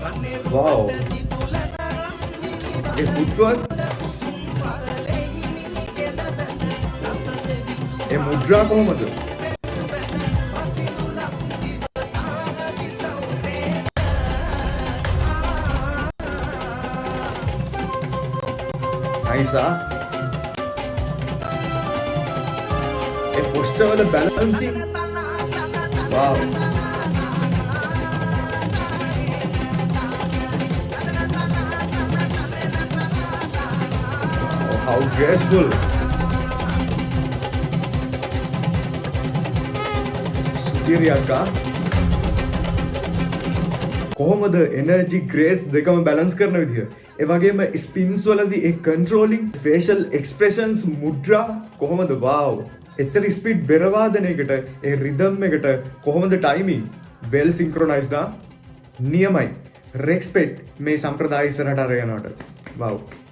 Wow. A footwork, a mudra කොහොමද? Nice, ah. A posture වල balancing. Wow. Oh, how graceful. Superior ka. කොහොමද energy Grace දෙකම balance කරන විදිහ. ඒ වගේම ස්පින්ස් වලදී ඒ කන්ට්‍රෝලින් ෆේෂල් එක්ස්ප්‍රෙෂන්ස් මුද්‍රා කොහොමද වාව්. එච්චර ස්පීඩ් බෙරවාදනයකට ඒ රිදම් එකට කොහොමද ටයිමින් වෙල් සින්ක්‍රොනයිස්ඩ් නියමයි. රෙස්පෙක්ට් මේ සම්ප්‍රදාය ඉස්සරහට අරගෙනවට. වව්.